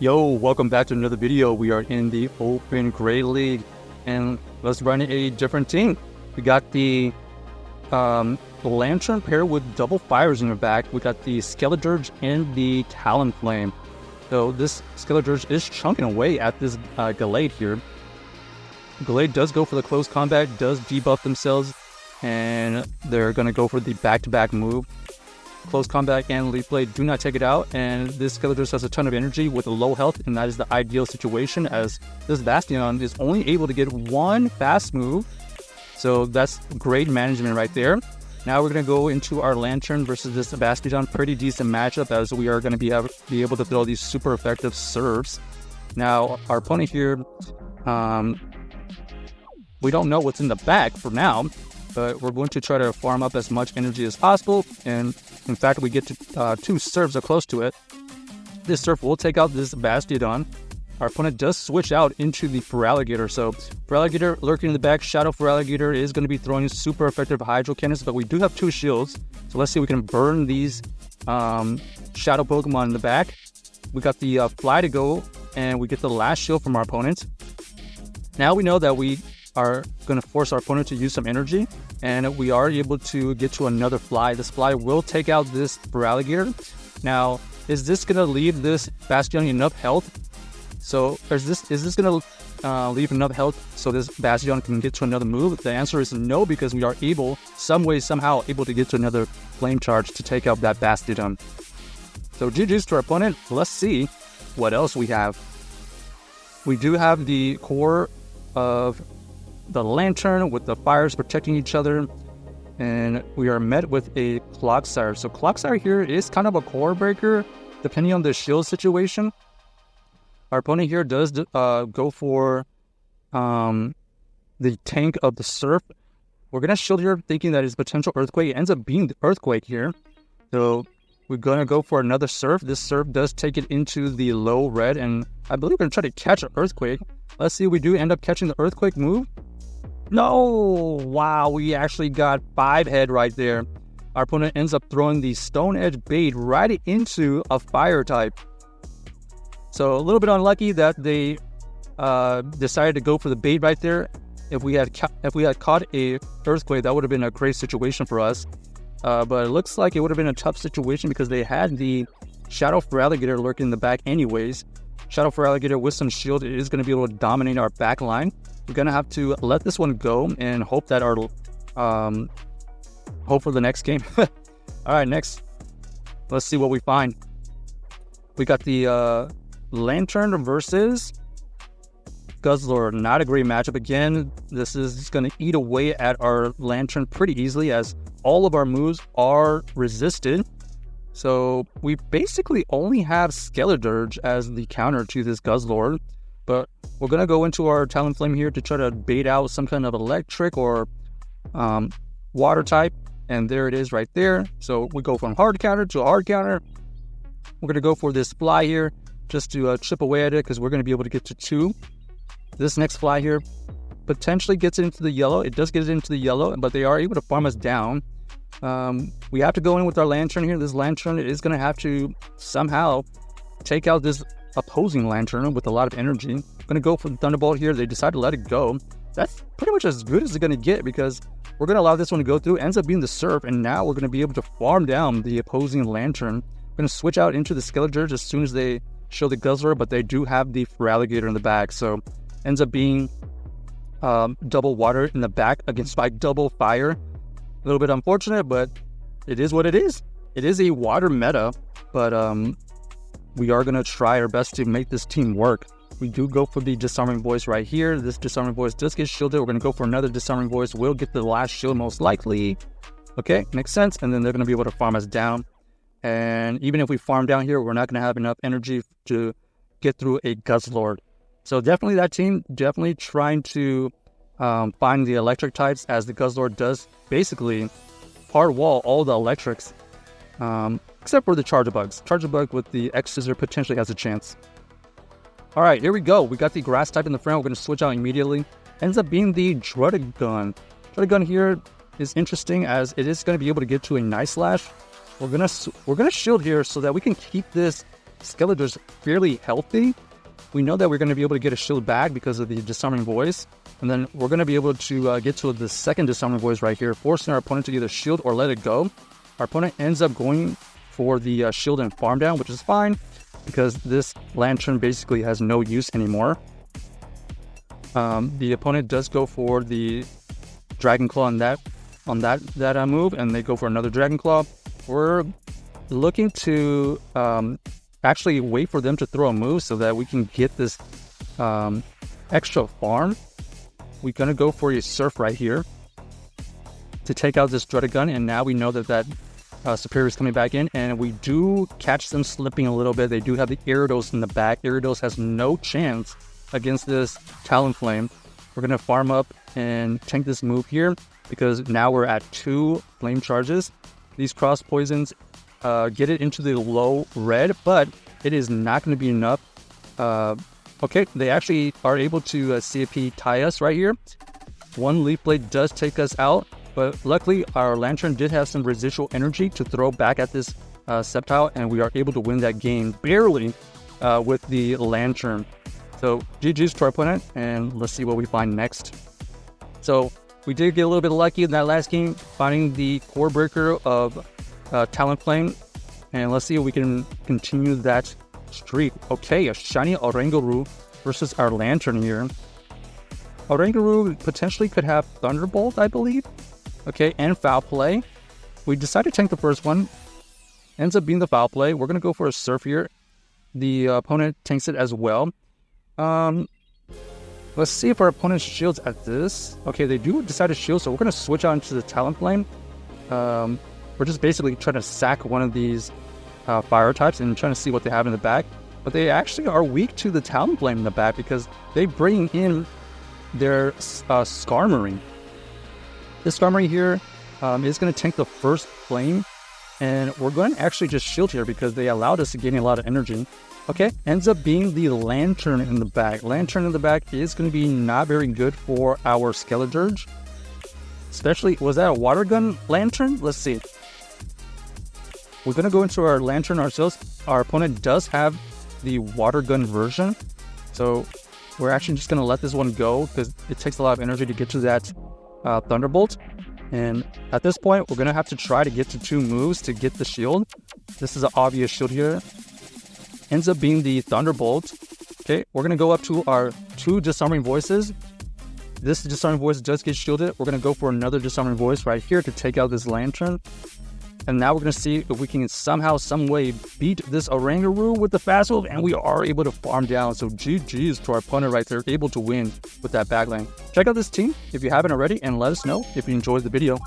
Yo, welcome back to another video. We are in the Open Gray League, and let's run a different team. We got the Lanturn pair with double fires in the back. We got the Skeledirge and the Talonflame. So this Skeledirge is chunking away at this Gallade here. Gallade does go for the close combat, does debuff themselves, and they're going to go for the back-to-back move. Close combat and Leaf Blade do not take it out, and this Skeledirge has a ton of energy with low health, and that is the ideal situation as this Bastion is only able to get one fast move. So that's great management right there. Now we're going to go into our Lanturn versus this Bastion. Pretty decent matchup as we are going to be able to throw these super effective serves. Now our opponent here, we don't know what's in the back for now, but we're going to try to farm up as much energy as possible. And in fact, we get to two serves are close to it. This serve will take out this Bastion. Our opponent does switch out into the Feraligatr. So Feraligatr lurking in the back. Shadow Feraligatr is going to be throwing super effective Hydro Cannons, but we do have two shields. So let's see if we can burn these Shadow Pokemon in the back. We got the Fly to go, and we get the last shield from our opponent. Now we know that we are going to force our opponent to use some energy, and we are able to get to another Fly. This Fly will take out this Feraligatr. Now, is this going to leave this Bastion enough health? So, is this going to leave enough health so this Bastion can get to another move? The answer is no, because we are somehow able to get to another Flame Charge to take out that Bastion. So, GG's to our opponent. Let's see what else we have. We do have the core of the Lanturn with the fires protecting each other, and we are met with a Clocksire. So Clocksire here is kind of a core breaker depending on the shield situation. Our opponent here does go for the tank of the Surf. We're gonna shield here thinking that his potential Earthquake. It ends up being the Earthquake here, so we're gonna go for another Surf. This Surf does take it into the low red, and I believe we're gonna try to catch an Earthquake. Let's see if we do end up catching the Earthquake move. No! Wow, we actually got 5-head right there. Our opponent ends up throwing the Stone Edge bait right into a fire type. So a little bit unlucky that they decided to go for the bait right there. If we had caught a Earthquake, that would have been a great situation for us. But it looks like it would have been a tough situation because they had the Shadow Feraligatr lurking in the back anyways. Shadow Feraligatr with some shield is going to be able to dominate our back line. We're going to have to let this one go and hope that our hope for the next game. All right, next, let's see what we find. We got the Lanturn versus Guzzlord. Not a great matchup again. This is going to eat away at our Lanturn pretty easily as all of our moves are resisted. So we basically only have Skeledirge as the counter to this Guzzlord. But we're going to go into our Talonflame here to try to bait out some kind of electric or water type. And there it is right there. So we go from hard counter to hard counter. We're going to go for this Fly here just to chip away at it because we're going to be able to get to 2. This next Fly here potentially gets into the yellow. It does get into the yellow, but they are able to farm us down. We have to go in with our Lanturn here. This Lanturn is going to have to somehow take out this opposing Lanturn with a lot of energy. I'm going to go for the Thunderbolt here. They decide to let it go. That's pretty much as good as it's going to get because we're going to allow this one to go through. It ends up being the Surf, and now we're going to be able to farm down the opposing Lanturn. We're going to switch out into the Skeledirge as soon as they show the Guzzler, but they do have the Feraligatr in the back, so ends up being double water in the back against by double fire. A little bit unfortunate, but it is what it is. It is a water meta, but we are going to try our best to make this team work. We do go for the Disarming Voice right here. This Disarming Voice does get shielded. We're going to go for another Disarming Voice. We'll get the last shield most likely. Okay, makes sense. And then they're going to be able to farm us down. And even if we farm down here, we're not going to have enough energy to get through a Guzzlord. So definitely that team, definitely trying to find the electric types as the Guzzlord does basically hard wall all the electrics. Except for the Chargebugs. Chargebug with the X-Scissor potentially has a chance. Alright, here we go. We got the Grass type in the front. We're going to switch out immediately. Ends up being the Druddigon. Druddigon here is interesting as it is going to be able to get to a Night Slash. We're gonna shield here so that we can keep this Skeledirge fairly healthy. We know that we're going to be able to get a shield back because of the Disarming Voice. And then we're going to be able to get to the second Disarming Voice right here, forcing our opponent to either shield or let it go. Our opponent ends up going for the shield and farm down, which is fine because this Lanturn basically has no use anymore. The opponent does go for the Dragon Claw on that move, and they go for another Dragon Claw. We're looking to actually wait for them to throw a move so that we can get this extra farm. We're going to go for a Surf right here to take out this Dreaded Gun, and now we know that Superior is coming back in, and we do catch them slipping a little bit. They do have the Gyarados in the back. Gyarados has no chance against this Talonflame. We're going to farm up and tank this move here because now we're at 2 flame charges. These cross poisons get it into the low red, but it is not going to be enough. Okay, they actually are able to CP tie us right here. 1 Leaf Blade does take us out, but luckily our Lanturn did have some residual energy to throw back at this Sceptile, and we are able to win that game barely with the Lanturn. So GG's to our opponent, and let's see what we find next. So we did get a little bit lucky in that last game, finding the Core Breaker of Talonflame, and let's see if we can continue that streak. Okay, a shiny Oranguru versus our Lanturn here. Oranguru potentially could have Thunderbolt, I believe. Okay, and Foul Play. We decided to tank the first one. Ends up being the Foul Play. We're going to go for a Surf here. The opponent tanks it as well. Let's see if our opponent shields at this. Okay, they do decide to shield, so we're going to switch on to the Talonflame. We're just basically trying to sack one of these fire types and trying to see what they have in the back. But they actually are weak to the Talonflame in the back because they bring in their Skarmory. This Skarmory here is going to tank the first flame, and we're going to actually just shield here because they allowed us to gain a lot of energy. Okay, ends up being the Lanturn in the back. Lanturn in the back is going to be not very good for our Skeledirge. Especially, was that a Water Gun Lanturn? Let's see. We're going to go into our Lanturn ourselves. Our opponent does have the Water Gun version. So we're actually just going to let this one go because it takes a lot of energy to get to that Thunderbolt. And at this point, we're going to have to try to get to 2 moves to get the shield. This is an obvious shield here. Ends up being the Thunderbolt. Okay, we're going to go up to our 2 Disarming Voices. This Disarming Voice does get shielded. We're going to go for another Disarming Voice right here to take out this Lanturn. And now we're going to see if we can somehow, some way beat this Oranguru with the fast move, and we are able to farm down. So GG's to our opponent right there, able to win with that backline. Check out this team if you haven't already, and let us know if you enjoyed the video.